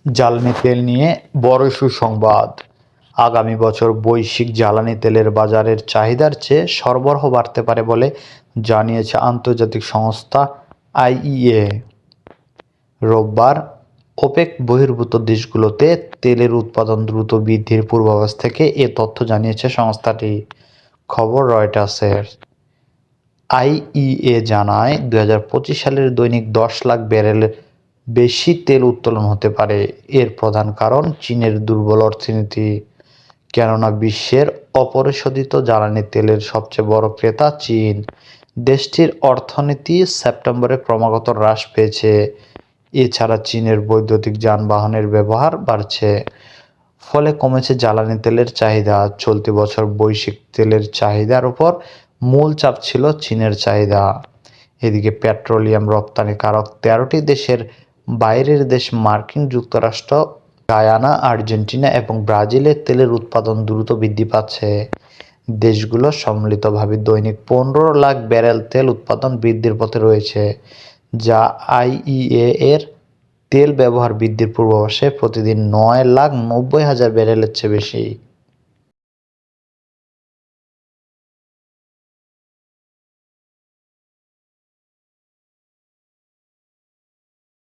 জ্বালানি তেল নিয়ে বড় সুসংবাদ। আগামী বছর বৈশ্বিক জ্বালানি তেলের বাজারের চাহিদার চেয়ে সরবরাহ বাড়তে পারে বলে জানিয়েছে আন্তর্জাতিক সংস্থা আইইএ। রোববার ওপেক বহির্ভূত দেশগুলোতে তেলের উৎপাদন দ্রুত বৃদ্ধির পূর্বাভাস থেকে এ তথ্য জানিয়েছে সংস্থাটি। খবর রয়টার্সের। আইইএ জানায় 2025 সালের দৈনিক 10 লাখ ব্যারেলের বেশি তেল উত্তোলন হতে পারে। এর প্রধান কারণ চীনের দুর্বল অর্থনীতি। কেননা বিশ্বের অপরিশোধিত জ্বালানি তেলের সবচেয়ে বড় ক্রেতা চীন। দেশটির অর্থনীতি সেপ্টেম্বরে ক্রমাগত হ্রাস পেয়েছে। এছাড়া চীনের বৈদ্যুতিক যানবাহনের ব্যবহার বাড়ছে, ফলে কমেছে জ্বালানি তেলের চাহিদা। চলতি বছর বৈশ্বিক তেলের চাহিদার উপর মূল চাপ ছিল চীনের চাহিদা। এদিকে পেট্রোলিয়াম রপ্তানিকারক 13টি দেশের বাইরের দেশ মার্কিন যুক্তরাষ্ট্র, গায়ানা, আর্জেন্টিনা এবং ব্রাজিলের তেলের উৎপাদন দ্রুত বৃদ্ধি পাচ্ছে। দেশগুলো সম্মিলিতভাবে দৈনিক 15 লাখ ব্যারেল তেল উৎপাদন বৃদ্ধির পথে রয়েছে, যা আইইএ এর তেল ব্যবহার বৃদ্ধির পূর্বাভাসে প্রতিদিন 9,90,000 ব্যারেলের চেয়ে বেশি।